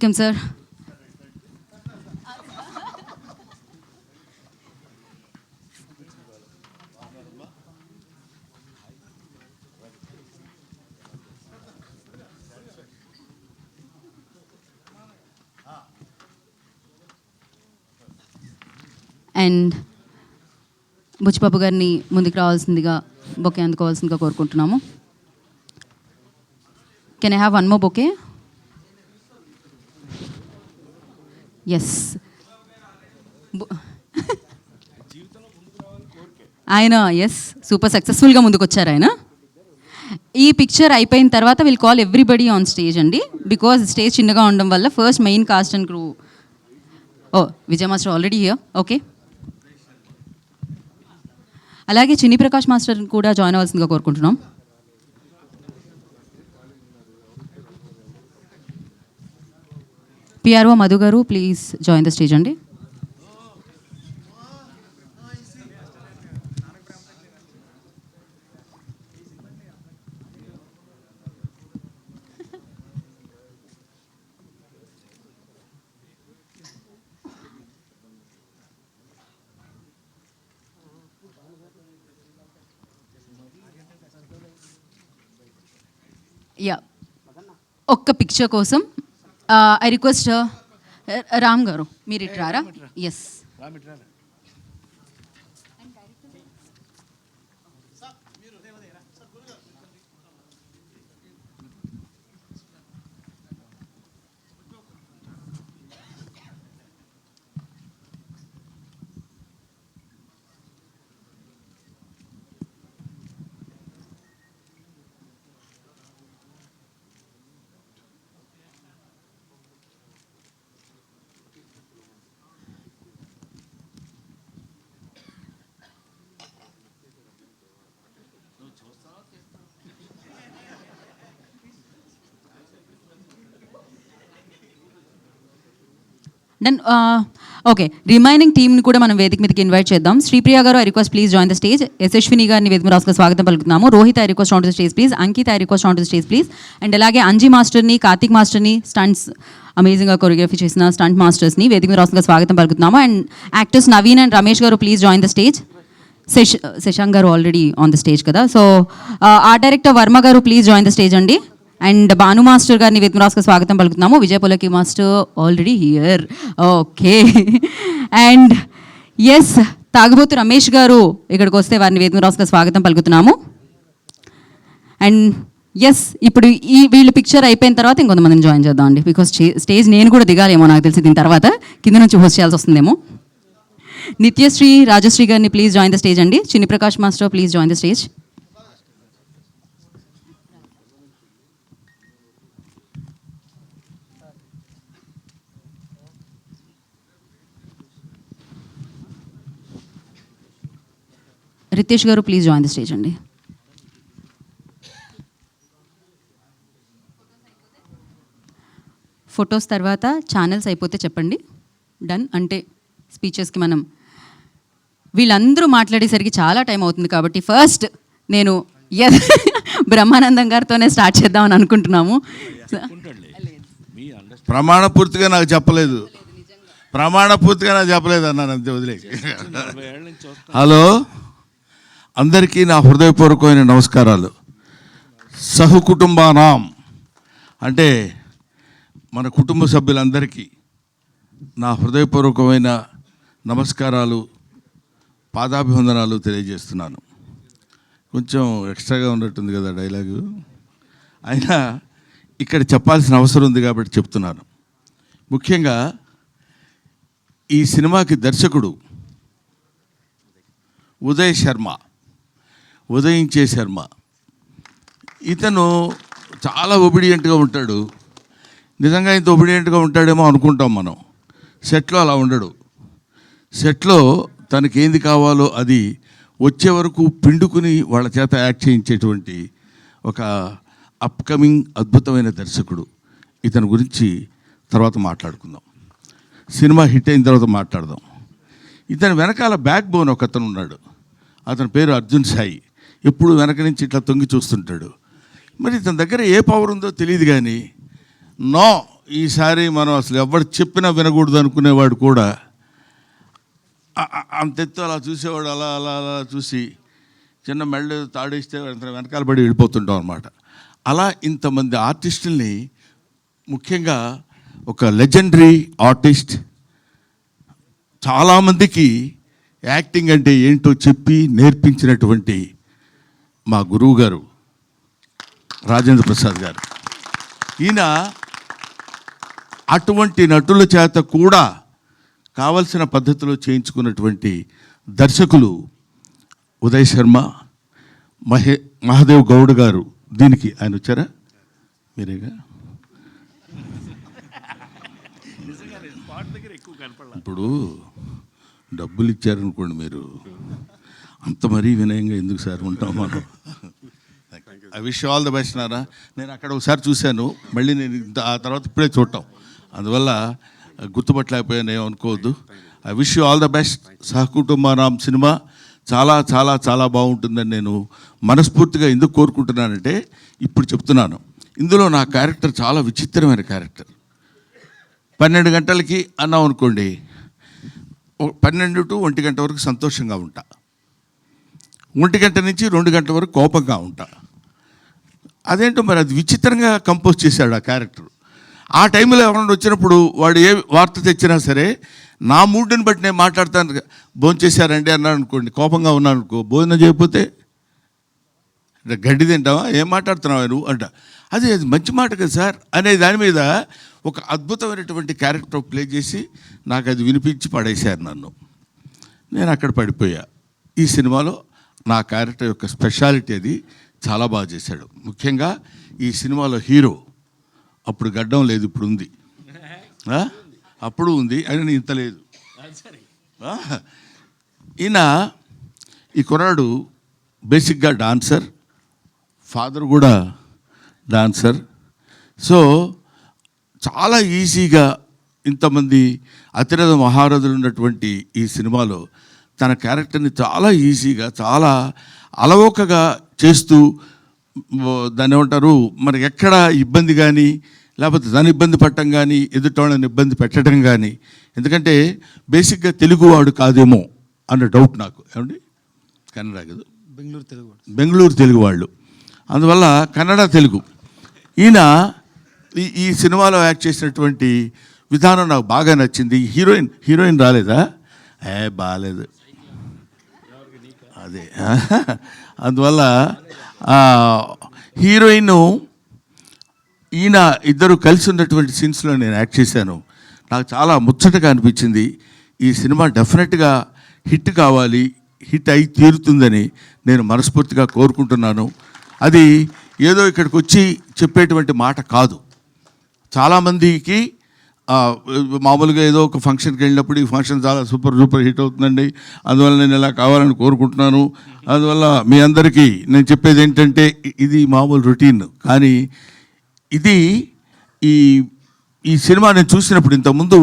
Welcome sir. And Buchibabu గారిని ముందుకు రావాల్సిందిగా బొకే అందుకోవాల్సిందిగా కోరుకుంటున్నాము. Can I have one more bouquet? Yes. ఆయన సూపర్ సక్సెస్ఫుల్గా ముందుకు వచ్చారు ఆయన. ఈ పిక్చర్ అయిపోయిన తర్వాత will call everybody on stage అండి, బికాజ్ స్టేజ్ చిన్నగా ఉండడం వల్ల first main cast and crew. Oh Vijay master already here, okay. అలాగే చిన్ని ప్రకాష్ మాస్టర్ కూడా జాయిన్ అవ్వాల్సిందిగా కోరుకుంటున్నాం. పిఆర్ఓ మధు గారు ప్లీజ్ జాయిన్ ద స్టేజ్ అండి. యా, ఒక్క పిక్చర్ కోసం ఐ రిక్వెస్ట్ రామ్ గారు మీరు ఇట్రారా. ఎస్. దెన్ ఓకే, రిమైనింగ్ టీమ్ని కూడా మనం వేదిక మీదకి ఇన్వైట్ చేద్దాం. Sripriya garu I request please join the stage. Yashaswini గారిని వేదిక రాసుగా స్వాగతం పలుకుతున్నాము. Rohit I request on to the stage please. Ankit I request on to the stage please. And అలాగే అంజీ మాస్టర్ని, కార్తిక్ మాస్టర్ని, స్టంట్స్ అమేజింగ్గా కొరియోగ్రఫీ చేసిన స్టంట్ మాస్టర్స్ని వేదిక రాసుగా స్వాగతం పలుకుతున్నాము. And actors Naveen and Ramesh garu please join the stage. Shashank garu already on the stage కదా. So art director Varma garu please join the stage అండి. అండ్ భాను మాస్టర్ గారిని వేదిక రాసుగా స్వాగతం పలుకుతున్నాము. Vijay Polaki master already here, okay. And yes, Tagubothu Ramesh గారు ఇక్కడికి వస్తే వారిని వేదిక రాసుగా స్వాగతం పలుకుతున్నాము. అండ్ ఎస్, ఇప్పుడు వీళ్ళు పిక్చర్ అయిపోయిన తర్వాత ఇంకొంతమందిని జాయిన్ చేద్దాం అండి, బికాస్ స్టేజ్ నేను కూడా దిగాలేమో నాకు తెలిసి, దీని తర్వాత కింద నుంచి హోస్ట్ చేయాల్సి వస్తుందేమో. నిత్యశ్రీ రాజశ్రీ గారిని ప్లీజ్ జాయిన్ ద స్టేజ్ అండి. Chinni Prakash master please join the stage. Ritesh గారు ప్లీజ్ జాయిన్ ద స్టేజ్ అండి. ఫొటోస్ తర్వాత ఛానల్స్ అయిపోతే చెప్పండి. డన్ అంటే స్పీచెస్కి మనం వీళ్ళందరూ మాట్లాడేసరికి చాలా టైం అవుతుంది కాబట్టి ఫస్ట్ నేను బ్రహ్మానందం గారితోనే స్టార్ట్ చేద్దామని అనుకుంటున్నాము. ప్రమాణపూర్తిగా నాకు చెప్పలేదు, ప్రమాణపూర్తిగా నాకు చెప్పలేదు అన్నాను అంతే, వదిలే. హలో, అందరికీ నా హృదయపూర్వకమైన నమస్కారాలు. సహకుటుంబానాం అంటే మన కుటుంబ సభ్యులందరికీ నా హృదయపూర్వకమైన నమస్కారాలు, పాదాభివందనాలు తెలియజేస్తున్నాను. కొంచెం ఎక్స్ట్రాగా ఉన్నట్టుంది కదా డైలాగు, అయినా ఇక్కడ చెప్పాల్సిన అవసరం ఉంది కాబట్టి చెప్తున్నాను. ముఖ్యంగా ఈ సినిమాకి దర్శకుడు ఉదయించే శర్మ. ఇతను చాలా ఒబిడియంట్గా ఉంటాడు. నిజంగా ఇంత ఒబిడియంట్గా ఉంటాడేమో అనుకుంటాం మనం. సెట్లో అలా ఉండడు. సెట్లో తనకి ఏంది కావాలో అది వచ్చే వరకు పిండుకుని వాళ్ళ చేత యాక్ట్ చేయించేటువంటి ఒక అప్కమింగ్ అద్భుతమైన దర్శకుడు. ఇతని గురించి తర్వాత మాట్లాడుకుందాం, సినిమా హిట్ అయిన తర్వాత మాట్లాడదాం. ఇతని వెనకాల బ్యాక్ బోన్ ఒక అతను ఉన్నాడు, అతని పేరు అర్జున్ సాయి. ఎప్పుడు వెనక నుంచి ఇట్లా తొంగి చూస్తుంటాడు. మరి ఇతని దగ్గర ఏ పవర్ ఉందో తెలియదు, కానీ నో ఈసారి మనం అసలు ఎవరు చెప్పినా వినకూడదు అనుకునేవాడు కూడా అంతెత్తు అలా చూసేవాడు, అలా అలా అలా చూసి చిన్న మెళ్ళు తాడేస్తే వెనకాల పడి వెళ్ళిపోతుంటాం అనమాట. అలా ఇంతమంది ఆర్టిస్టుల్ని, ముఖ్యంగా ఒక లెజెండరీ ఆర్టిస్ట్, చాలామందికి యాక్టింగ్ అంటే ఏంటో చెప్పి నేర్పించినటువంటి మా గురువు గారు రాజేంద్ర ప్రసాద్ గారు. ఈయన అటువంటి నటుల చేత కూడా కావలసిన పద్ధతిలో చేయించుకున్నటువంటి దర్శకులు ఉదయ్ శర్మ, మహాదేవ్ గౌడ్ గారు. దీనికి ఆయన వచ్చారా? మీరేగా. ఇప్పుడు డబ్బులు ఇచ్చారనుకోండి, మీరు అంత మరీ వినయంగా ఎందుకు సార్ ఉంటాం మనం. I wish all the best Nara. నేను అక్కడ ఒకసారి చూశాను, మళ్ళీ నేను ఆ తర్వాత ఇప్పుడే చూడటం, అందువల్ల గుర్తుపట్టలేకపోయాను, ఏమనుకోవద్దు. I wish you all the best. Sahakutumbanam cinema చాలా చాలా చాలా బాగుంటుందని నేను మనస్ఫూర్తిగా ఎందుకు కోరుకుంటున్నానంటే, ఇప్పుడు చెప్తున్నాను, ఇందులో నా క్యారెక్టర్ చాలా విచిత్రమైన క్యారెక్టర్. 12 గంటలకి అన్నాం అనుకోండి, 12 to 1 గంట వరకు సంతోషంగా ఉంటా, 1 గంట నుంచి 2 గంటల వరకు కోపంగా ఉంటా. అదేంటో మరి అది విచిత్రంగా కంపోజ్ చేశాడు ఆ క్యారెక్టర్. ఆ టైంలో ఎవరైనా వచ్చినప్పుడు వాడు ఏ వార్త తెచ్చినా సరే నా మూడ్ని బట్టి నేను మాట్లాడతాను. భోజనం చేశారండి అన్నాడు అనుకోండి, కోపంగా ఉన్నాను అనుకో, భోజనం చేయకపోతే గడ్డి తింటావా, ఏం మాట్లాడుతున్నావా నువ్వు అంట. అది మంచి మాట కదా సార్ అనే దాని మీద ఒక అద్భుతమైనటువంటి క్యారెక్టర్ ప్లే చేసి నాకు అది వినిపించి పడేశారు నన్ను. నేను అక్కడ పడిపోయా. ఈ సినిమాలో నా క్యారెక్టర్ యొక్క స్పెషాలిటీ అది చాలా బాగా చేశాడు. ముఖ్యంగా ఈ సినిమాలో హీరో అప్పుడు గడ్డం లేదు, ఇప్పుడు ఉంది, అప్పుడు ఉంది, అయినా ఇంత లేదు. ఈయన ఈ కుర్రాడు బేసిక్గా డాన్సర్, ఫాదర్ కూడా డాన్సర్. సో చాలా ఈజీగా ఇంతమంది అతిరథ మహారథులు ఉన్నటువంటి ఈ సినిమాలో తన క్యారెక్టర్ని చాలా ఈజీగా, చాలా అలవోకగా చేస్తూ, దాన్ని ఏమంటారు, మరి ఎక్కడ ఇబ్బంది కానీ లేకపోతే దాన్ని ఇబ్బంది పట్టడం కానీ, ఎదుటోళ్ళని ఇబ్బంది పెట్టడం కానీ, ఎందుకంటే బేసిక్గా తెలుగువాడు కాదేమో అన్న డౌట్ నాకు. ఏమండి, కన్నడ కదా, బెంగళూరు తెలుగు వాళ్ళు, అందువల్ల కన్నడ తెలుగు. ఈయన ఈ సినిమాలో యాక్ట్ చేసినటువంటి విధానం నాకు బాగా నచ్చింది. హీరోయిన్ రాలేదా? బాగాలేదు అదే. అందువల్ల హీరోయిన్ ఈయన ఇద్దరు కలిసి ఉన్నటువంటి సీన్స్లో నేను యాక్ట్ చేశాను. నాకు చాలా ముచ్చటగా అనిపించింది. ఈ సినిమా డెఫినెట్గా హిట్ కావాలి, హిట్ అయి తీరుతుందని నేను మనస్ఫూర్తిగా కోరుకుంటున్నాను. అది ఏదో ఇక్కడికి వచ్చి చెప్పేటువంటి మాట కాదు. చాలామందికి మామూలుగా ఏదో ఒక ఫంక్షన్కి వెళ్ళినప్పుడు ఈ ఫంక్షన్ చాలా సూపర్ హిట్ అవుతుందండి, అందువల్ల నేను ఇలా కావాలని కోరుకుంటున్నాను. అందువల్ల మీ అందరికీ నేను చెప్పేది ఏంటంటే, ఇది మామూలు రొటీన్. కానీ ఇది ఈ సినిమా నేను చూసినప్పుడు, ఇంతకుముందు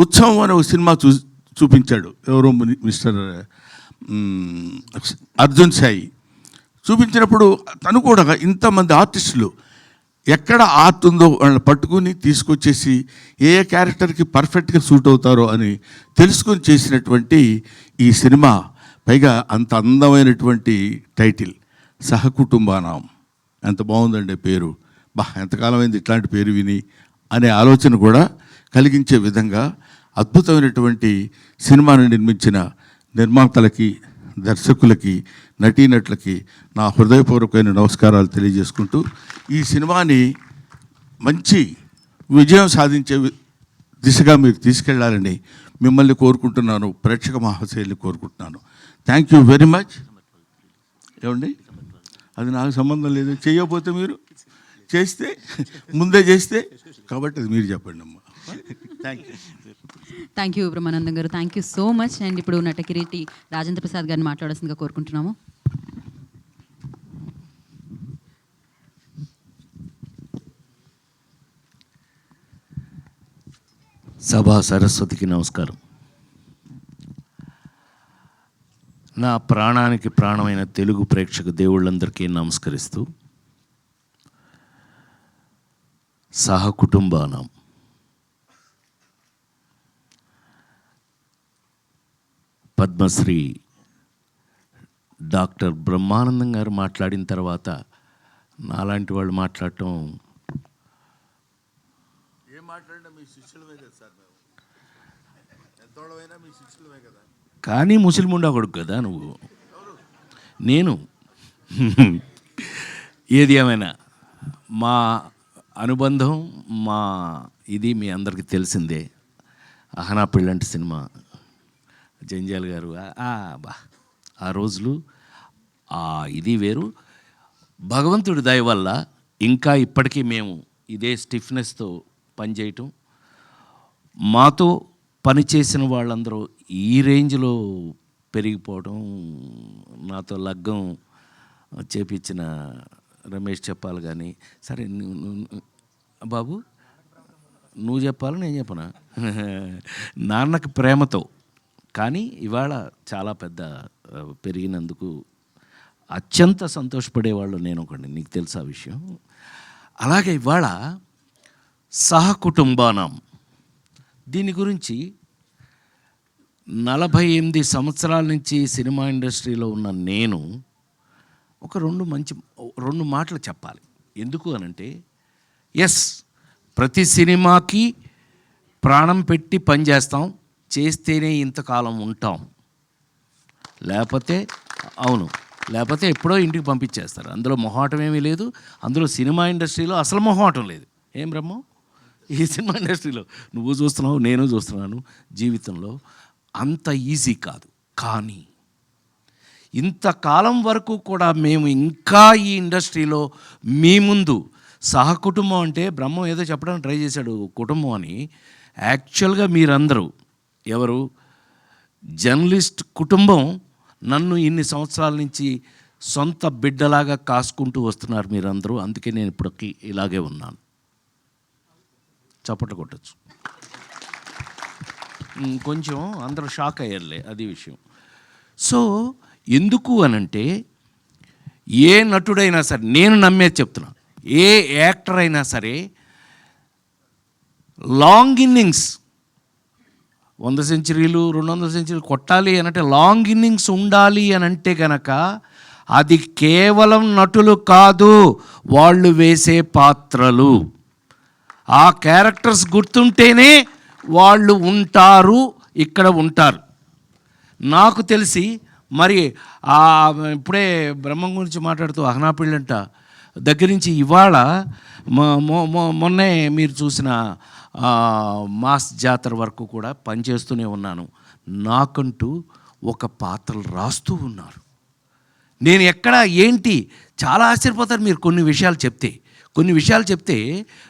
ఉత్సవం అనే ఒక సినిమా చూపించాడు ఎవరో మిస్టర్ అర్జున్ సాయి. చూపించినప్పుడు తను కూడా ఇంతమంది ఆర్టిస్టులు ఎక్కడ ఆర్ట్ ఉందో వాళ్ళని పట్టుకుని తీసుకొచ్చేసి ఏ క్యారెక్టర్కి పర్ఫెక్ట్గా సూట్ అవుతారో అని తెలుసుకొని చేసినటువంటి ఈ సినిమా, పైగా అంత అందమైనటువంటి టైటిల్ సహకుటుంబానాం. ఎంత బాగుందండి పేరు. ఎంతకాలం అయింది ఇట్లాంటి పేరు విని అనే ఆలోచన కూడా కలిగించే విధంగా అద్భుతమైనటువంటి సినిమాను నిర్మించిన నిర్మాతలకి, దర్శకులకి, నటీనటులకి నా హృదయపూర్వకమైన నమస్కారాలు తెలియజేసుకుంటూ, ఈ సినిమాని మంచి విజయం సాధించే దిశగా మీరు తీసుకెళ్లాలని మిమ్మల్ని కోరుకుంటున్నాను, ప్రేక్షక మహాశయుల్ని కోరుకుంటున్నాను. Thank you very much. ఏమండి, అది నాకు సంబంధం లేదు. చేయకపోతే మీరు చేస్తే, ముందే చేస్తే, కాబట్టి అది మీరు చెప్పండి అమ్మా. థ్యాంక్ యూ బ్రహ్మానందం గారు, thank you so much. And ఇప్పుడు నటకిరీటి రాజేంద్ర ప్రసాద్ గారిని మాట్లాడాల్సిందిగా కోరుకుంటున్నాము. సభా సరస్వతికి నమస్కారం. నా ప్రాణానికి ప్రాణమైన తెలుగు ప్రేక్షక దేవుళ్ళందరికీ నమస్కరిస్తూ, సహకుటుంబానాం పద్మశ్రీ డాక్టర్ బ్రహ్మానందం గారు మాట్లాడిన తర్వాత నాలాంటి వాళ్ళు మాట్లాడటం ఏం మాట్లాడినా మీ శిష్యులమే కదా సార్, మేము ఎంతోళ్ళమైనా మీ శిష్యులమే కదా. కానీ ముస్లిముండా కొడుకు కదా నువ్వు, నేను. ఏది ఏమైనా మా అనుబంధం, మా ఇది మీ అందరికీ తెలిసిందే. అహనా పెళ్ళంటి సినిమా, జంజాల్ గారు బా ఆ రోజులు ఇది వేరు. భగవంతుడి దయ వల్ల ఇంకా ఇప్పటికీ మేము ఇదే స్టిఫ్నెస్తో పనిచేయటం, మాతో పనిచేసిన వాళ్ళందరూ ఈ రేంజ్లో పెరిగిపోవడం, నాతో లగ్గం చేపించిన రమేష్ చెప్పాలి కానీ, సరే బాబు నువ్వు చెప్పాలి నేను చెప్పనా, నాన్నకి ప్రేమతో. కానీ ఇవాళ చాలా పెద్ద పెరిగినందుకు అత్యంత సంతోషపడేవాళ్ళు నేను ఒకటి, నీకు తెలుసా విషయం. అలాగే ఇవాళ సహకుటుంబానం దీని గురించి 48 సంవత్సరాల నుంచి సినిమా ఇండస్ట్రీలో ఉన్న నేను ఒక రెండు మాటలు చెప్పాలి. ఎందుకు అనంటే, ఎస్, ప్రతి సినిమాకి ప్రాణం పెట్టి పనిచేస్తాం, చేస్తేనే ఇంతకాలం ఉంటాం, లేకపోతే ఎప్పుడో ఇంటికి పంపించేస్తారు. అందులో మొహాటం ఏమీ లేదు. అందులో సినిమా ఇండస్ట్రీలో అసలు మొహాటం లేదు. ఏం బ్రహ్మం, ఈ సినిమా ఇండస్ట్రీలో నువ్వు చూస్తున్నావు, నేను చూస్తున్నాను, జీవితంలో అంత ఈజీ కాదు. కానీ ఇంతకాలం వరకు కూడా మేము ఇంకా ఈ ఇండస్ట్రీలో మీ ముందు సహకుటుంబం అంటే, బ్రహ్మం ఏదో చెప్పడానికి ట్రై చేశాడు కుటుంబం అని. యాక్చువల్గా మీరందరూ ఎవరు, జర్నలిస్ట్ కుటుంబం నన్ను ఇన్ని సంవత్సరాల నుంచి సొంత బిడ్డలాగా కాసుకుంటూ వస్తున్నారు మీరందరూ. అందుకే నేను ఇప్పటికీ ఇలాగే ఉన్నాను. చప్పట్లు కొట్టచ్చు. కొంచెం అందరూ షాక్ అయ్యారులే, అది విషయం. సో ఎందుకు అనంటే, ఏ నటుడైనా సరే, నేను నమ్మేది చెప్తున్నా, ఏ యాక్టర్ అయినా సరే లాంగ్ ఇన్నింగ్స్ 100 సెంచరీలు 200 సెంచరీలు కొట్టాలి అనంటే లాంగ్ ఇన్నింగ్స్ ఉండాలి అనంటే కనుక అది కేవలం నటులు కాదు, వాళ్ళు వేసే పాత్రలు, ఆ క్యారెక్టర్స్ గుర్తుంటేనే వాళ్ళు ఉంటారు, ఇక్కడ ఉంటారు. నాకు తెలిసి మరి ఇప్పుడే బ్రహ్మం గురించి మాట్లాడుతూ అహనా పెళ్ళంట దగ్గర నుంచి ఇవాళ మొన్నే మీరు చూసిన మాస్ జాతర వరకు కూడా పనిచేస్తూనే ఉన్నాను. నాకంటూ ఒక పాత్రలు రాస్తూ ఉన్నారు. నేను ఎక్కడ ఏంటి చాలా ఆశ్చర్యపోతారు మీరు. కొన్ని విషయాలు చెప్తే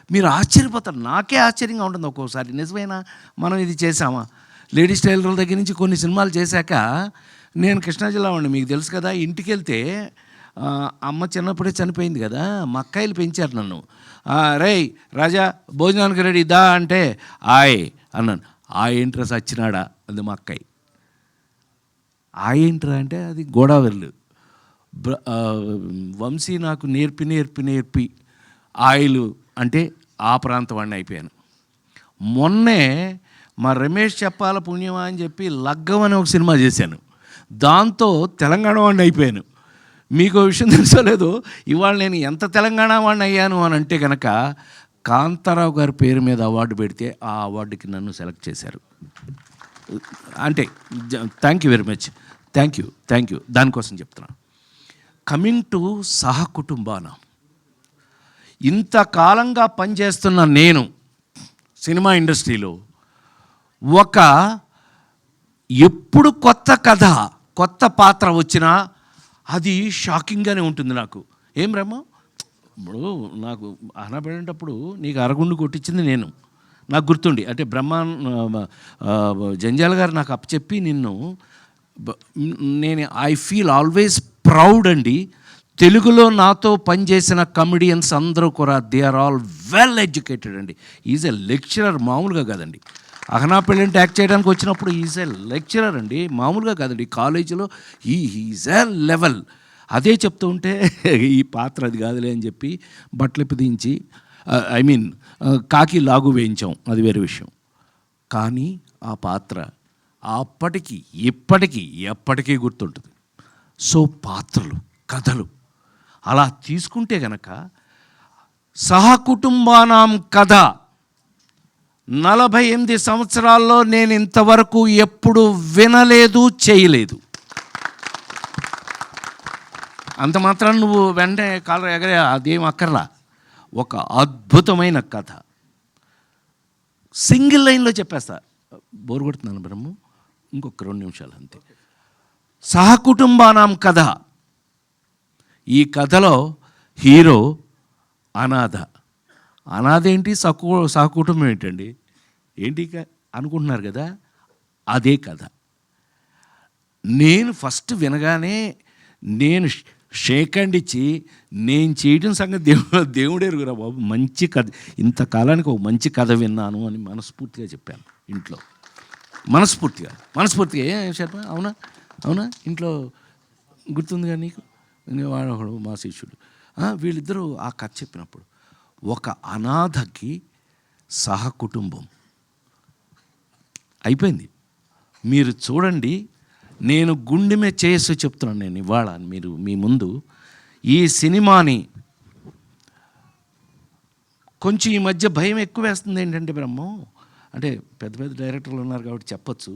మీరు ఆశ్చర్యపోతారు. నాకే ఆశ్చర్యంగా ఉంటుంది ఒక్కోసారి. నిజమేనా, మనం ఇది చేసామా? లేడీస్ టైలర్ల దగ్గర నుంచి కొన్ని సినిమాలు చేశాక, నేను కృష్ణా జిల్లా వాడిని, మీకు తెలుసు కదా. ఇంటికి వెళ్తే అమ్మ చిన్నప్పుడే చనిపోయింది కదా, మా అక్కాయిలు పెంచారు నన్ను. రేయ్ రాజా భోజనానికి రెడీ దా అంటే అన్నాను. ఏంట్రా సచ్చినాడా అది మా అక్కాయి. ఏంట్రా అంటే అది గోదావరిలు. వంశీ నాకు నేర్పి ఆయిలు అంటే ఆ ప్రాంతం వాడిని అయిపోయాను. మొన్నే మా రమేష్ చెప్పాల పుణ్యమా అని చెప్పి లగ్గం అని ఒక సినిమా చేశాను. దాంతో తెలంగాణ వాడిని అయిపోయాను. మీకు విషయం తెలుసో లేదో, ఇవాళ నేను ఎంత తెలంగాణ వాడిని అయ్యాను అని అంటే కనుక, కాంతారావు గారి పేరు మీద అవార్డు పెడితే ఆ అవార్డుకి నన్ను సెలెక్ట్ చేశారు. అంటే thank you very much, thank you. దానికోసం చెప్తున్నాను. కమింగ్ టు సహకుటుంబాన, ఇంతకాలంగా పనిచేస్తున్న నేను సినిమా ఇండస్ట్రీలో ఎప్పుడు కొత్త కథ, కొత్త పాత్ర వచ్చినా అది షాకింగ్గానే ఉంటుంది నాకు. ఏం బ్రహ్మ, ఇప్పుడు నాకు అహనా పడేటప్పుడు నీకు అరగుండు కొట్టించింది నేను, నాకు గుర్తుండి. అంటే జంజాల్ గారు నాకు అప్పచెప్పి నేను ఐ ఫీల్ ఆల్వేస్ ప్రౌడ్ అండి. తెలుగులో నాతో పనిచేసిన కమెడియన్స్ అందరూ కూడా they are all well educated అండి. ఈజ్ ఎ లెక్చరర్, మామూలుగా కాదండి. అహనా పెళ్ళంటే యాక్ట్ చేయడానికి వచ్చినప్పుడు ఈజ్ ఎ లెక్చరర్ అండి, మామూలుగా కాదండి. కాలేజీలో ఈజ్ ఎ లెవెల్. అదే చెప్తూ ఉంటే ఈ పాత్ర అది కాదులే అని చెప్పి బట్టలు దించి కాకి లాగు వేయించాం, అది వేరే విషయం. కానీ ఆ పాత్ర అప్పటికి ఇప్పటికీ ఎప్పటికీ గుర్తుంటుంది. సో పాత్రలు, కథలు అలా తీసుకుంటే గనక సహకుటుంబానాం కథ 48 సంవత్సరాల్లో నేను ఇంతవరకు ఎప్పుడు వినలేదు, చేయలేదు. అంత మాత్రం నువ్వు వెంటనే కాలర్ ఎగరే అదేం అక్కర్లా. ఒక అద్భుతమైన కథ సింగిల్ లైన్లో చెప్పేస్తా. బోరు కొడుతున్నాను బ్రహ్మ, ఇంకొక 2 నిమిషాలు అంతే. సహకుటుంబానాం కథ. ఈ కథలో హీరో అనాథ. అనాథ ఏంటి, సహకుటుంబం ఏంటండి, ఏంటి అనుకుంటున్నారు కదా, అదే కథ. నేను ఫస్ట్ వినగానే నేను షేక్ హ్యాండ్ ఇచ్చి నేను చేయడం సంగతి దేవుడే ఎరుగురా బాబు, మంచి కథ, ఇంతకాలానికి ఒక మంచి కథ విన్నాను అని మనస్ఫూర్తిగా చెప్పాను ఇంట్లో. మనస్ఫూర్తిగా ఏం చెప్పా, అవునా ఇంట్లో గుర్తుందిగా నీకు, వాడు మా శిష్యుడు. వీళ్ళిద్దరూ ఆ కథ చెప్పినప్పుడు ఒక అనాథకి సహకుటుంబం అయిపోయింది. మీరు చూడండి, నేను గుండె మీద చేసి చెప్తున్నాను నేను ఇవాళ మీరు మీ ముందు. ఈ సినిమాని కొంచెం ఈ మధ్య భయం ఎక్కువ వేస్తుంది. ఏంటంటే బ్రహ్మం, అంటే పెద్ద పెద్ద డైరెక్టర్లు ఉన్నారు కాబట్టి చెప్పచ్చు,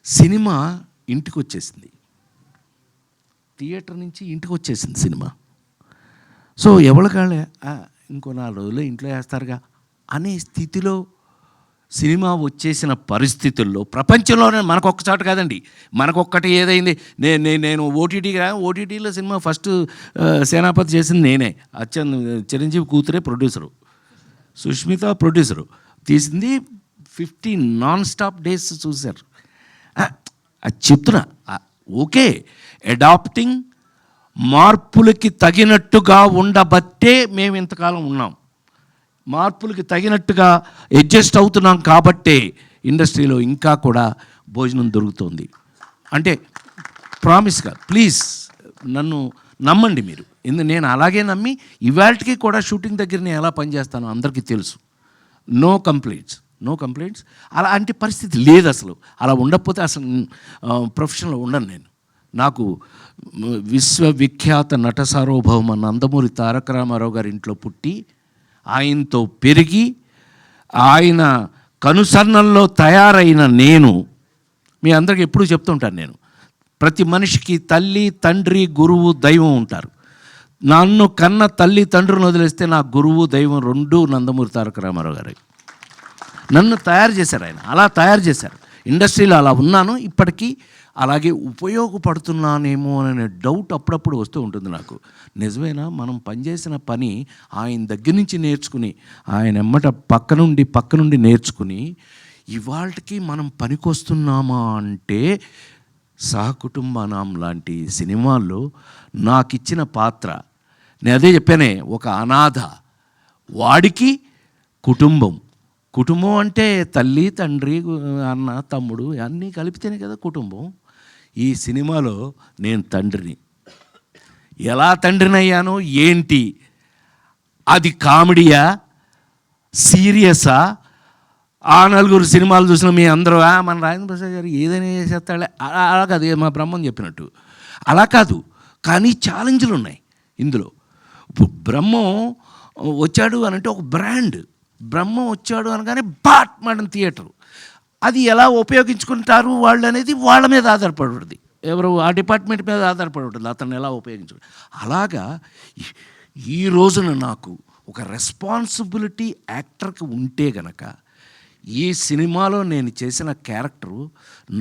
సినిమా ఇంటికి వచ్చేసింది, థియేటర్ నుంచి ఇంటికి వచ్చేసింది సినిమా. సో ఎవరికాళ్ళే ఇంకో 4 రోజులు ఇంట్లో వేస్తారుగా అనే స్థితిలో సినిమా వచ్చేసిన పరిస్థితుల్లో ప్రపంచంలోనే మనకొక్క చోట కాదండి, మనకొక్కటి ఏదైంది, నేను ఓటీటీలో సినిమా ఫస్ట్ సేనాపతి చేసింది నేనే. చిరంజీవి కూతురే ప్రొడ్యూసరు, సుష్మిత ప్రొడ్యూసరు, తీసింది 50 నాన్ స్టాప్ డేస్ చూశారు. అది చెప్తున్నా. ఓకే, అడాప్టింగ్, మార్పులకి తగినట్టుగా ఉండబట్టే మేము ఇంతకాలం ఉన్నాం. మార్పులకి తగినట్టుగా అడ్జస్ట్ అవుతున్నాం కాబట్టే ఇండస్ట్రీలో ఇంకా కూడా భోజనం దొరుకుతుంది. అంటే ప్రామిస్గా ప్లీజ్ నన్ను నమ్మండి మీరు. నేను అలాగే నమ్మి ఇవాళకి కూడా షూటింగ్ దగ్గర నేను ఎలా పనిచేస్తానో అందరికీ తెలుసు. No complaints. అలాంటి పరిస్థితి లేదు అసలు. అలా ఉండకపోతే అసలు ప్రొఫెషన్లో ఉండను నేను. నాకు విశ్వవిఖ్యాత నట సార్వభౌమ నందమూరి తారక రామారావు గారి ఇంట్లో పుట్టి ఆయనతో పెరిగి ఆయన కనుసన్నల్లో తయారైన నేను మీ అందరికీ ఎప్పుడూ చెప్తుంటాను, నేను ప్రతి మనిషికి తల్లి, తండ్రి, గురువు, దైవం ఉంటారు. నన్ను కన్న తల్లి తండ్రిని వదిలేస్తే నా గురువు, దైవం 2 నందమూరి తారక రామారావు గారు. నన్ను తయారు చేశారు ఆయన, అలా తయారు చేశారు. ఇండస్ట్రీలో అలా ఉన్నాను, ఇప్పటికీ అలాగే ఉపయోగపడుతున్నానేమో అనే డౌట్ అప్పుడప్పుడు వస్తూ ఉంటుంది నాకు. నిజమేనా, మనం పనిచేసిన పని ఆయన దగ్గర నుంచి నేర్చుకుని, ఆయన ఎమ్మట పక్క నుండి నేర్చుకుని ఇవాళకి మనం పనికొస్తున్నామా అంటే సహకుటుంబనాం లాంటి సినిమాల్లో నాకు ఇచ్చిన పాత్ర, నేను అదే చెప్పానే, ఒక అనాథ, వాడికి కుటుంబం అంటే తల్లి, తండ్రి, అన్న, తమ్ముడు అన్నీ కలిపితేనే కదా కుటుంబం. ఈ సినిమాలో నేను తండ్రిని. ఎలా తండ్రిని అయ్యానో ఏంటి, అది కామెడీయా, సీరియసా? 4 సినిమాలు చూసిన మీ అందరూ మన రాజేంద్ర ప్రసాద్ గారు ఏదైనా చేసేస్తాడే, అలా కాదు, మా బ్రహ్మం చెప్పినట్టు అలా కాదు. కానీ ఛాలెంజ్లు ఉన్నాయి ఇందులో. బ్రహ్మం వచ్చాడు అని అంటే ఒక బ్రాండ్. బ్రహ్మం వచ్చాడు అనగానే బాట్ మన థియేటరు. అది ఎలా ఉపయోగించుకుంటారు వాళ్ళు అనేది వాళ్ళ మీద ఆధారపడి ఉంటుంది, ఎవరు ఆ డిపార్ట్మెంట్ మీద ఆధారపడి ఉంటుంది, అతను ఎలా ఉపయోగించుకుంటారు. అలాగా ఈ రోజున నాకు ఒక రెస్పాన్సిబిలిటీ యాక్టర్కి ఉంటే గనక ఈ సినిమాలో నేను చేసిన క్యారెక్టరు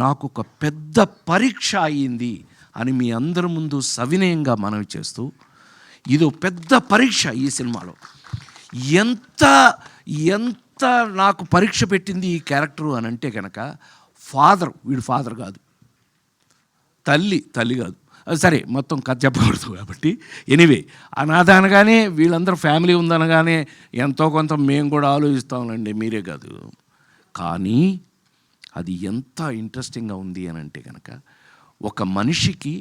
నాకు ఒక పెద్ద పరీక్ష అయ్యింది అని మీ అందరి ముందు సవినయంగా మనవి చేస్తూ, ఇది పెద్ద పరీక్ష ఈ సినిమాలో. ఎంత నాకు పరీక్ష పెట్టింది ఈ క్యారెక్టరు అని అంటే కనుక, వీడు ఫాదర్ కాదు, తల్లి కాదు, సరే మొత్తం కథ చెప్పకూడదు కాబట్టి ఎనీవే, అనాథ అనగానే వీళ్ళందరూ ఫ్యామిలీ ఉందనగానే ఎంతో కొంత మేము కూడా ఆలోచిస్తామండి, మీరే కాదు. కానీ అది ఎంత ఇంట్రెస్టింగ్గా ఉంది అని అంటే కనుక, ఒక మనిషికి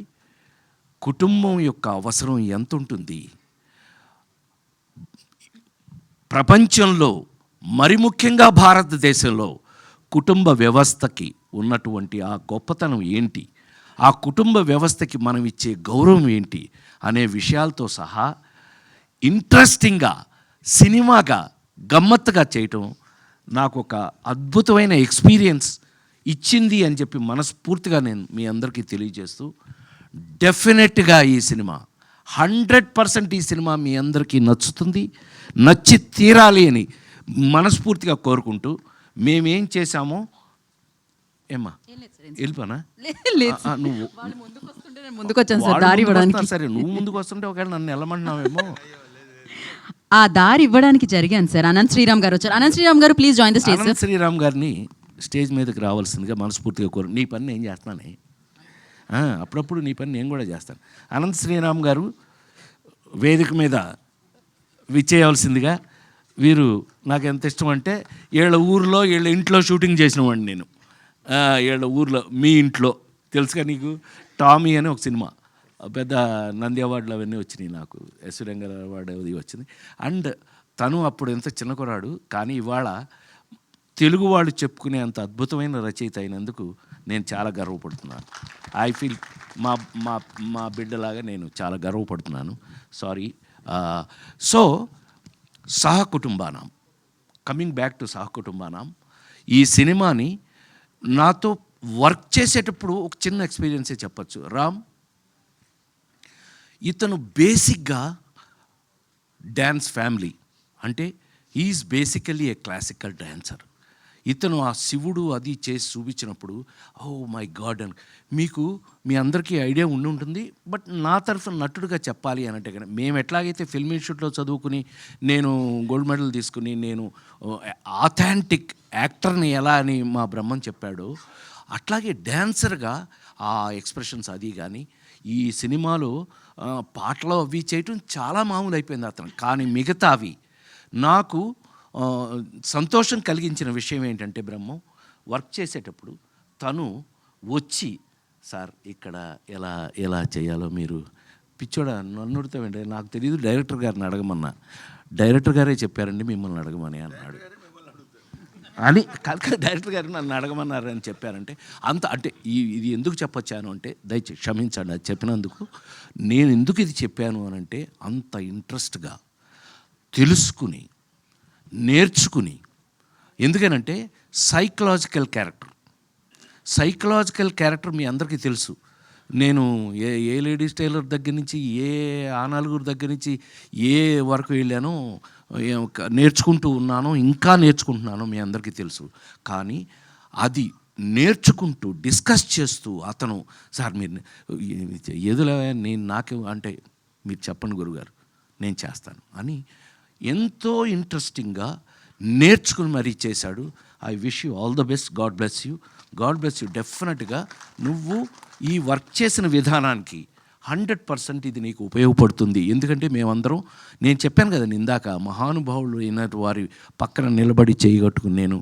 కుటుంబం యొక్క అవసరం ఎంత ఉంటుంది, ప్రపంచంలో మరి ముఖ్యంగా భారతదేశంలో కుటుంబ వ్యవస్థకి ఉన్నటువంటి ఆ గొప్పతనం ఏంటి, ఆ కుటుంబ వ్యవస్థకి మనం ఇచ్చే గౌరవం ఏంటి అనే విషయాలతో సహా ఇంట్రెస్టింగ్గా సినిమాగా గమ్మత్తుగా చేయటం నాకు ఒక అద్భుతమైన ఎక్స్పీరియన్స్ ఇచ్చింది అని చెప్పి మనస్ఫూర్తిగా నేను మీ అందరికీ తెలియజేస్తూ, డెఫినెట్గా ఈ సినిమా 100% ఈ సినిమా మీ అందరికీ నచ్చుతుంది, నచ్చి తీరాలి అని మనస్ఫూర్తిగా కోరుకుంటూ, మేమేం చేశామో ఏమ్మా వెళ్ళిపోనా నువ్వు ముందుకు వచ్చాను సార్ దారి ఇవ్వడానికి. సరే నువ్వు ముందుకు వస్తుంటే ఒకవేళ నన్ను వెళ్ళమంటున్నావేమో. ఆ దారి ఇవ్వడానికి జరిగాను సార్. అనంత్ శ్రీరామ్ గారు వచ్చారు. అనంత్ శ్రీరామ్ గారు please join the stage. Anant Sriram గారిని స్టేజ్ మీదకి రావాల్సిందిగా మనస్ఫూర్తిగా కోరు. నీ పని నేను చేస్తున్నానే, అప్పుడప్పుడు నీ పని నేను కూడా చేస్తాను. అనంత్ శ్రీరామ్ గారు వేదిక మీద విచ్చేయవలసిందిగా. వీరు నాకు ఎంత ఇష్టం అంటే, వీళ్ళ ఊరిలో వీళ్ళ ఇంట్లో షూటింగ్ చేసిన వాడిని నేను. వీళ్ళ ఊర్లో మీ ఇంట్లో తెలుసుగా నీకు, టామీ అని ఒక సినిమా పెద్ద నంది అవార్డులు అవన్నీ వచ్చినాయి నాకు, ఎస్ రంగారావు అవార్డు అది వచ్చింది. అండ్ తను అప్పుడు ఎంత చిన్న కురాడు, కానీ ఇవాళ తెలుగు వాళ్ళు చెప్పుకునే అంత అద్భుతమైన రచయిత అయినందుకు నేను చాలా గర్వపడుతున్నాను. ఐ ఫీల్ మా మా మా బిడ్డలాగా నేను చాలా గర్వపడుతున్నాను. Sorry. So Sahakutumbanam, coming back to Sahakutumbanam, ఈ సినిమాని నాతో వర్క్ చేసేటప్పుడు ఒక చిన్న ఎక్స్పీరియన్సే చెప్పచ్చు. రామ్ ఇతను బేసిక్గా డ్యాన్స్ ఫ్యామిలీ, అంటే is basically a classical dancer. ఇతను ఆ శివుడు అది చేసి చూపించినప్పుడు ఓ మై గాడ్ అని మీకు మీ అందరికీ ఐడియా ఉండి ఉంటుంది. బట్ నా తరఫున నటుడుగా చెప్పాలి అని అంటే కనుక, మేము ఎట్లాగైతే ఫిల్మ్ ఇన్స్టిట్యూట్లో చదువుకుని నేను గోల్డ్ మెడల్ తీసుకుని నేను ఆథెంటిక్ యాక్టర్ని ఎలా అని మా బ్రహ్మం చెప్పాడో, అట్లాగే డ్యాన్సర్గా ఆ ఎక్స్ప్రెషన్స్ అది కానీ ఈ సినిమాలో పాటలు అవి చేయటం చాలా మామూలు అయిపోయింది అతను. కానీ మిగతావి నాకు సంతోషం కలిగించిన విషయం ఏంటంటే, బ్రహ్మం వర్క్ చేసేటప్పుడు తను వచ్చి, సార్ ఇక్కడ ఎలా ఎలా చేయాలో మీరు పిచ్చోడా నన్ను అడుగుతామండి, నాకు తెలియదు, డైరెక్టర్ గారిని అడగమన్నా, డైరెక్టర్ గారే చెప్పారండి మిమ్మల్ని అడగమని అన్నాడు అని. డైరెక్టర్ గారు నన్ను అడగమన్నారని చెప్పారంటే అంత అంటే ఇది ఎందుకు చెప్పొచ్చాను అంటే, దయచేసి క్షమించండి అది చెప్పినందుకు. నేను ఎందుకు ఇది చెప్పాను అని అంటే, అంత ఇంట్రెస్ట్గా తెలుసుకుని నేర్చుకుని, ఎందుకనంటే సైకలాజికల్ క్యారెక్టర్ మీ అందరికీ తెలుసు. నేను ఏ లేడీస్ టైలర్ దగ్గర నుంచి ఏ ఆనాలుగురు దగ్గర నుంచి ఏ వరకు వెళ్ళానో నేర్చుకుంటూ ఉన్నానో, ఇంకా నేర్చుకుంటున్నానో మీ అందరికీ తెలుసు. కానీ అది నేర్చుకుంటూ డిస్కస్ చేస్తూ అతను, సార్ మీరు ఏదిలే నేను నాకు అంటే మీరు చెప్పండి గురుగారు నేను చేస్తాను అని ఎంతో ఇంట్రెస్టింగ్గా నేర్చుకుని మరీ చేశాడు. I wish you all the best. God bless you. డెఫినెట్గా నువ్వు ఈ వర్క్ చేసిన విధానానికి 100% ఇది నీకు ఉపయోగపడుతుంది. ఎందుకంటే మేమందరం, నేను చెప్పాను కదా ఇందాక, మహానుభావులు అయిన వారి పక్కన నిలబడి చేయగట్టుకుని నేను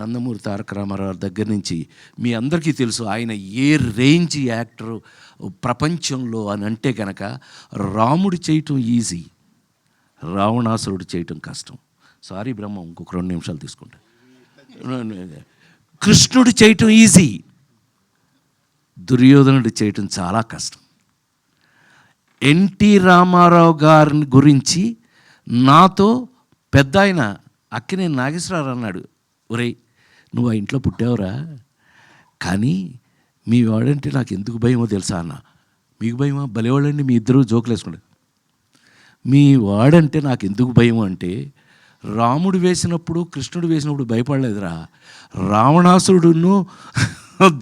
నందమూరి తారక రామారావు దగ్గర నుంచి మీ అందరికీ తెలుసు ఆయన ఏ రేంజ్ యాక్టర్ ప్రపంచంలో అని అంటే కనుక, రాముడు చేయటం ఈజీ, రావణాసురుడు చేయటం కష్టం. సారీ బ్రహ్మ, ఇంకొక 2 నిమిషాలు తీసుకుంటా. కృష్ణుడు చేయటం ఈజీ, దుర్యోధనుడు చేయటం చాలా కష్టం. ఎన్టీ రామారావు గారిని గురించి నాతో పెద్ద ఆయన అక్కినేని నాగేశ్వరరావు అన్నాడు, ఒరేయ్ నువ్వు ఆ ఇంట్లో పుట్టావురా, కానీ మీ వాడంటే నాకు ఎందుకు భయమో తెలుసా అన్న. మీకు భయమా? భలేవాళ్ళండి మీ ఇద్దరు జోకులు వేసుకుంటారు. మీ వాడంటే నాకు ఎందుకు భయం అంటే, రాముడు వేసినప్పుడు కృష్ణుడు వేసినప్పుడు భయపడలేదురా, రావణాసురుడును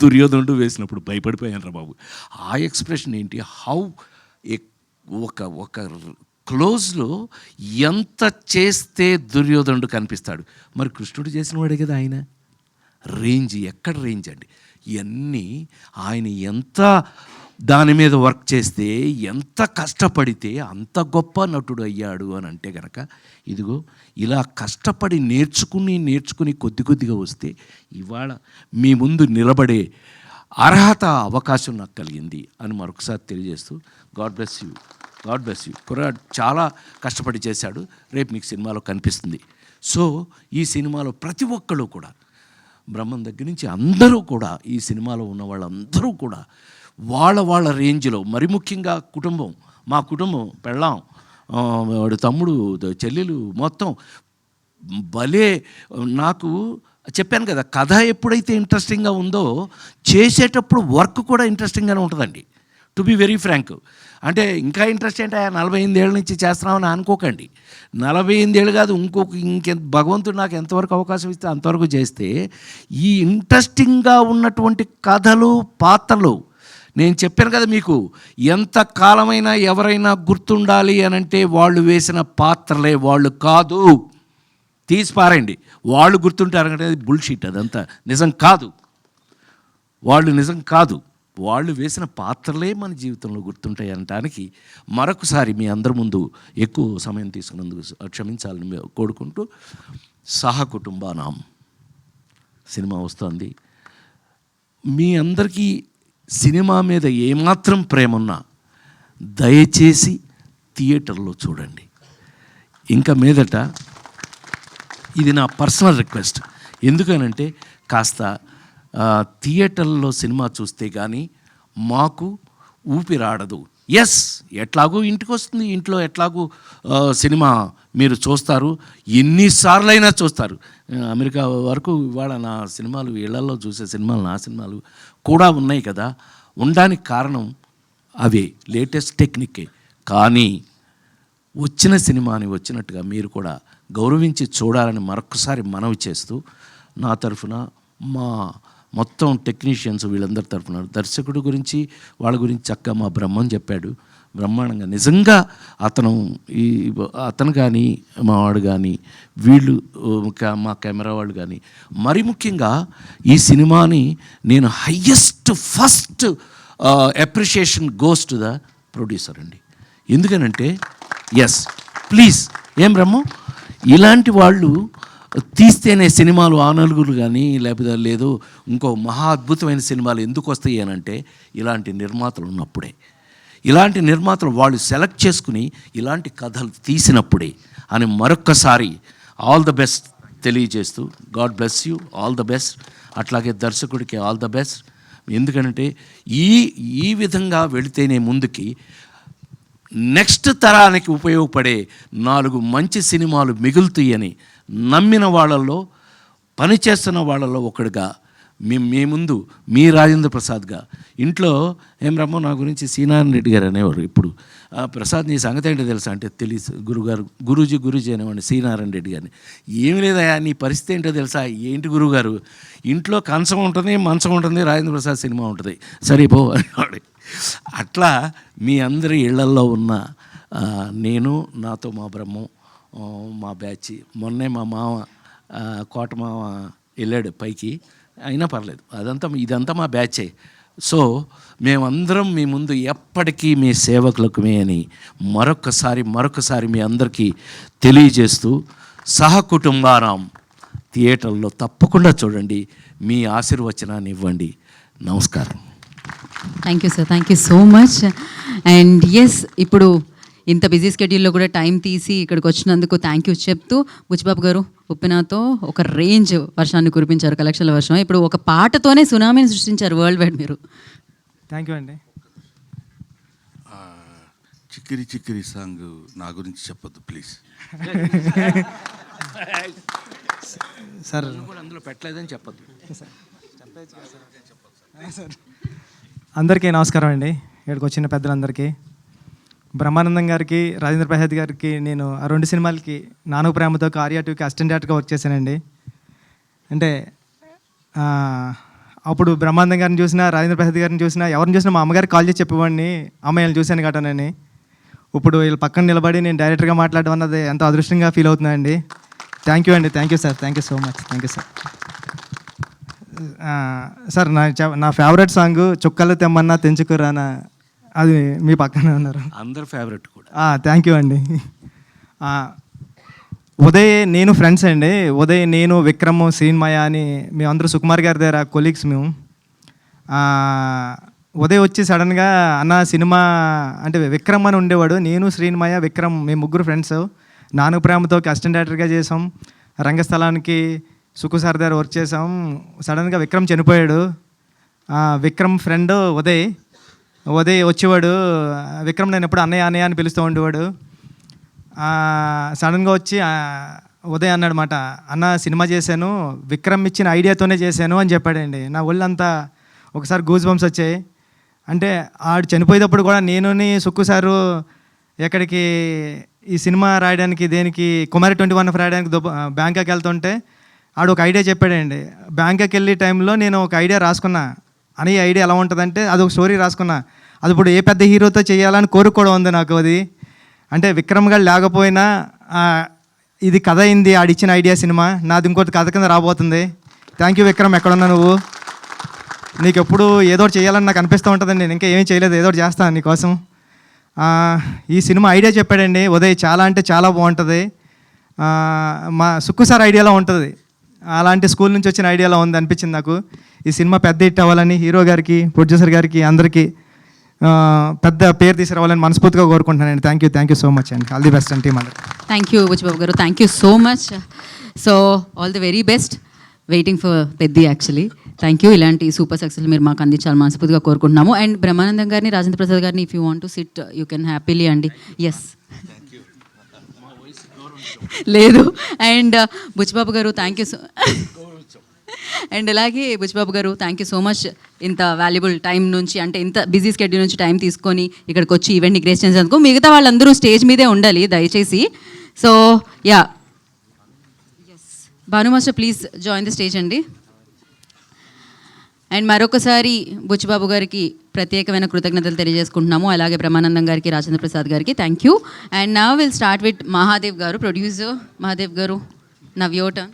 దుర్యోధనుడు వేసినప్పుడు భయపడిపోయాను రా బాబు. ఆ ఎక్స్ప్రెషన్ ఏంటి, హౌ ఒక క్లోజ్లో ఎంత చేస్తే దుర్యోధనుడు కనిపిస్తాడు. మరి కృష్ణుడు చేసిన వాడే కదా ఆయన. రేంజ్ ఎక్కడ రేంజ్ అండి. ఇవన్నీ ఆయన ఎంత దాని మీద వర్క్ చేస్తే, ఎంత కష్టపడితే అంత గొప్ప నటుడు అయ్యాడు అని అంటే కనుక, ఇదిగో ఇలా కష్టపడి నేర్చుకుని కొద్దిగా వస్తే ఇవాళ మీ ముందు నిలబడే అర్హత అవకాశం నాకు కలిగింది అని మరొకసారి తెలియజేస్తూ, గాడ్ బ్లెస్ యూ. కుర్రాడు చాలా కష్టపడి చేశాడు, రేపు మీకు సినిమాలో కనిపిస్తుంది. సో ఈ సినిమాలో ప్రతి ఒక్కళ్ళు కూడా బ్రహ్మం దగ్గర నుంచి అందరూ కూడా ఈ సినిమాలో ఉన్న వాళ్ళందరూ కూడా వాళ్ళ రేంజ్లో, మరి ముఖ్యంగా కుటుంబం, మా కుటుంబం, పెళ్ళాం, వాడు తమ్ముడు, చెల్లెలు, మొత్తం భలే. నాకు చెప్పాను కదా, కథ ఎప్పుడైతే ఇంట్రెస్టింగ్గా ఉందో చేసేటప్పుడు వర్క్ కూడా ఇంట్రెస్టింగ్గానే ఉంటుందండి. To be very frank. అంటే ఇంకా ఇంట్రెస్ట్ ఏంటి, 48 ఏళ్ళ నుంచి చేస్తున్నామని అనుకోకండి. 48 ఏళ్ళు కాదు, భగవంతుడు నాకు ఎంతవరకు అవకాశం ఇస్తే అంతవరకు చేస్తే ఈ ఇంట్రెస్టింగ్గా ఉన్నటువంటి కథలు, పాత్రలు, నేను చెప్పాను కదా మీకు, ఎంత కాలమైనా ఎవరైనా గుర్తుండాలి అని అంటే వాళ్ళు వేసిన పాత్రలే, వాళ్ళు కాదు. తీసి పారండి, వాళ్ళు గుర్తుంటారంటే అది బుల్షీట్, అదంతా నిజం కాదు. వాళ్ళు నిజం కాదు, వాళ్ళు వేసిన పాత్రలే మన జీవితంలో గుర్తుంటాయి అనటానికి మరొకసారి మీ అందరి ముందు ఎక్కువ సమయం తీసుకున్నందుకు క్షమించాలని కోరుకుంటూ, సహకుటుంబానాం సినిమా వస్తుంది. మీ అందరికీ సినిమా మీద ఏమాత్రం ప్రేమ ఉన్నా దయచేసి థియేటర్లో చూడండి. ఇంకా మీదట ఇది నా పర్సనల్ రిక్వెస్ట్. ఎందుకనంటే కాస్త థియేటర్లో సినిమా చూస్తే కానీ మాకు ఊపిరాడదు. ఎస్, ఎట్లాగూ ఇంటికి వస్తుంది, ఇంట్లో ఎట్లాగూ సినిమా మీరు చూస్తారు, ఎన్నిసార్లైనా చూస్తారు. అమెరికా వరకు ఇవాళ నా సినిమాలు, ఇళ్లలో చూసే సినిమాలు, నా సినిమాలు కూడా ఉన్నాయి కదా. ఉండడానికి కారణం అవే, లేటెస్ట్ టెక్నికే. కానీ వచ్చిన సినిమాని వచ్చినట్టుగా మీరు కూడా గౌరవించి చూడాలని మరొకసారి మనవి చేస్తూ, నా తరఫున, మా మొత్తం టెక్నీషియన్స్ వీళ్ళందరి తరఫున, దర్శకుడు గురించి వాళ్ళ గురించి చక్కగా మా బ్రహ్మం చెప్పాడు బ్రహ్మాండంగా. నిజంగా అతను కానీ, మా వాడు కానీ, వీళ్ళు మా కెమెరా వాళ్ళు కానీ, మరి ముఖ్యంగా ఈ సినిమాని నేను first appreciation goes to the producer అండి. ఎందుకనంటే ఎస్, ప్లీజ్, ఏం బ్రహ్మం, ఇలాంటి వాళ్ళు తీస్తేనే సినిమాలు ఆ నలుగురు కానీ, లేకపోతే లేదు ఇంకో మహా అద్భుతమైన సినిమాలు ఎందుకు వస్తాయి అని అంటే ఇలాంటి నిర్మాతలు ఉన్నప్పుడే, ఇలాంటి నిర్మాతలు వాళ్ళు సెలెక్ట్ చేసుకుని ఇలాంటి కథలు తీసినప్పుడే అని మరొక్కసారి ఆల్ ద బెస్ట్ తెలియజేస్తూ, God bless you, all the best. అట్లాగే దర్శకుడికి ఆల్ ద బెస్ట్. ఎందుకంటే ఈ విధంగా వెళితేనే ముందుకి నెక్స్ట్ తరానికి ఉపయోగపడే 4 మంచి సినిమాలు మిగులుతాయని నమ్మిన వాళ్ళల్లో, పనిచేస్తున్న వాళ్ళల్లో ఒకడుగా మీ ముందు మీ రాజేంద్ర ప్రసాద్గా. ఇంట్లో ఏం రమ్మో నా గురించి సీనారాయణ రెడ్డి గారు అనేవారు. ఇప్పుడు ప్రసాద్ నీ సంగతి ఏంటో తెలుసా అంటే, తెలియదు గురుగారు, గురూజీ అనేవాడిని సీనారాయణ రెడ్డి గారిని. ఏమి లేదయా నీ పరిస్థితి ఏంటో తెలుసా, ఏంటి గురువుగారు, ఇంట్లో కంచం ఉంటుంది, మంచం ఉంటుంది, రాజేంద్ర ప్రసాద్ సినిమా ఉంటుంది, సరే పో అనేవాడు. అట్లా మీ అందరి ఇళ్లల్లో ఉన్న నేను, నాతో మా బ్రహ్మం, మా బ్యాచ్, మొన్నే మా మామ కోట మామ వెళ్ళాడు పైకి, అయినా పర్లేదు, ఇదంతా మా బ్యాచే. సో మేమందరం మీ ముందు ఎప్పటికీ మీ సేవకులకుమే అని మరొకసారి మీ అందరికీ తెలియజేస్తూ, సహకుటుంబానాం థియేటర్లో తప్పకుండా చూడండి, మీ ఆశీర్వచనాన్ని ఇవ్వండి. నమస్కారం. Thank you sir, thank you so much. And yes, ఇప్పుడు ఇంత బిజీ స్కెడ్యూల్లో కూడా టైం తీసి ఇక్కడికి వచ్చినందుకు థ్యాంక్ యూ చెప్తూ, బుచ్చిబాబు గారు ఉప్పెనతో ఒక రేంజ్ వర్షాన్ని కురిపించారు, కలెక్షన్ల వర్షం. ఇప్పుడు ఒక పాటతోనే సునామీని సృష్టించారు వరల్డ్ వైడ్ మీరు. థ్యాంక్ యూ అండి. చిక్కిరి చిక్కిరి సాంగ్ నా గురించి చెప్పొద్దు ప్లీజ్. సార్ అందులో పెట్టలేదని చెప్పద్దు. అందరికీ నమస్కారం అండి. ఇక్కడికి వచ్చిన పెద్దలందరికీ, బ్రహ్మానందం గారికి, రాజేంద్ర ప్రసాద్ గారికి నేను ఆ 2 సినిమాలకి నాను ప్రేమతో ఆర్యా 2కి అసిస్టెంట్ డైరెక్టర్గా వర్క్ చేశానండి. అంటే అప్పుడు బ్రహ్మానందం గారిని చూసినా, రాజేంద్ర ప్రసాద్ గారిని చూసినా, ఎవరిని చూసినా మా అమ్మగారికి కాల్ చేసి చెప్పేవాడిని, అమ్మాయిలు చూశాను కట్టనని. ఇప్పుడు వీళ్ళు పక్కన నిలబడి నేను డైరెక్టర్గా మాట్లాడడం అన్నది ఎంతో అదృష్టంగా ఫీల్ అవుతుందండి. థ్యాంక్ యూ అండి. Thank you sir. Thank you so much. Thank you sir. Sir నా ఫేవరెట్ సాంగ్ చుక్కలు తెమ్మన్నా తెంచుకురానా, అది మీ పక్కనే ఉన్నారు, అందరు ఫేవరెట్ కూడా. థ్యాంక్ యూ అండి. ఉదయ్ నేను ఫ్రెండ్స్ అండి. ఉదయ్, నేను, విక్రమ్, శ్రీన్మయ అని మేమందరూ సుకుమార్ గారి దగ్గర కొలీగ్స్ మేము. ఉదయ్ వచ్చి సడన్గా అన్న సినిమా అంటే, విక్రమ్ అని ఉండేవాడు, నేను, శ్రీన్మయ, విక్రమ్, మేము 3 ఫ్రెండ్స్ నాను ప్రేమతో అసిస్టెంట్ డైరెక్టర్గా చేసాం. రంగస్థలానికి సుక్కు సార్ దగ్గర వర్క్ చేసాం. సడన్గా విక్రమ్ చనిపోయాడు. విక్రమ్ ఫ్రెండ్ ఉదయ్ వచ్చేవాడు. విక్రమ్ నేను ఎప్పుడు అన్నయ్య అన్నయ్య అని పిలుస్తూ ఉండేవాడు. సడన్గా వచ్చి ఉదయ్ అన్నాడనమాట, అన్న సినిమా చేశాను, విక్రమ్ ఇచ్చిన ఐడియాతోనే చేశాను అని చెప్పాడండి. నా ఒళ్ళంతా ఒకసారి గూస్ బంప్స్ వచ్చాయి. అంటే ఆడు చనిపోయేటప్పుడు కూడా నేను సుక్కు సారు ఎక్కడికి ఈ సినిమా రాయడానికి దేనికి కుమారి 21 రాయడానికి బ్యాంకాక్ వెళ్తుంటే ఆడు ఒక ఐడియా చెప్పాడండి. బ్యాంకాక్ వెళ్ళే టైంలో నేను ఒక ఐడియా రాసుకున్నా. అని ఈ ఐడియా ఎలా ఉంటుందంటే అది ఒక స్టోరీ రాసుకున్నా. అది ఇప్పుడు ఏ పెద్ద హీరోతో చేయాలని కోరిక కూడా ఉంది నాకు. అది అంటే విక్రమ్ గారు లేకపోయినా ఇది కథ అయింది ఆడిచ్చిన ఐడియా సినిమా. నాది ఇంకోటి కథ కింద రాబోతుంది. థ్యాంక్ యూ విక్రమ్, ఎక్కడున్నా నువ్వు? నీకు ఎప్పుడు ఏదో ఒకటి చేయాలని నాకు అనిపిస్తూ ఉంటుందండి. నేను ఇంకా ఏమీ చేయలేదు, ఏదో ఒకటి చేస్తాను నీకోసం. ఈ సినిమా ఐడియా చెప్పాడండి ఉదయ్, చాలా అంటే చాలా బాగుంటుంది. మా సుక్కు సార్ ఐడియాలో ఉంటుంది, అలాంటి స్కూల్ నుంచి వచ్చిన ఐడియాలో ఉంది అనిపించింది నాకు. ఈ సినిమా పెద్ద హిట్ అవ్వాలని హీరో గారికి, ప్రొడ్యూసర్ గారికి, అందరికీ పెద్ద పేరు తీసుకురావాలని మనస్ఫూర్తిగా కోరుకుంటున్నానండి. థ్యాంక్ యూ సో మచ్ అండి. ఆల్ ది బెస్ట్ అండి టీమ్ అందరికి. థ్యాంక్ యూ బుచ్చిబాబు గారు, thank you so much. So all the very best. Waiting for Peddi actually. Thank you. ఇలాంటి సూపర్ సక్సెస్ మీరు మాకు అందించాలని మనస్ఫూర్తిగా కోరుకుంటున్నాము. అండ్ బ్రహ్మానందం గారిని, రాజేంద్ర ప్రసాద్ గారిని, if you want to SIT you can happily అండి. ఎస్ లేదు. అండ్ బుచ్చిబాబు గారు థ్యాంక్ యూ సో అండ్ అలాగే బుచ్చిబాబు గారు థ్యాంక్ యూ సో మచ్. ఇంత వాల్యుబుల్ టైం నుంచి, అంటే ఇంత బిజీ స్కెడ్యూల్ నుంచి టైం తీసుకొని ఇక్కడికి వచ్చి ఈవెంట్ని గ్రేస్ చేసేందుకు. మిగతా వాళ్ళందరూ స్టేజ్ మీదే ఉండాలి దయచేసి. So yeah, Bhanu master please join the stage అండి. అండ్ మరొకసారి బుచ్చిబాబు గారికి ప్రత్యేకమైన కృతజ్ఞతలు తెలియజేసుకుంటున్నాము. అలాగే బ్రహ్మానందం గారికి, రాజేంద్ర ప్రసాద్ గారికి thank you. And now will start with Mahadev గారు, ప్రొడ్యూసర్ మహాదేవ్ గారు. Now your turn.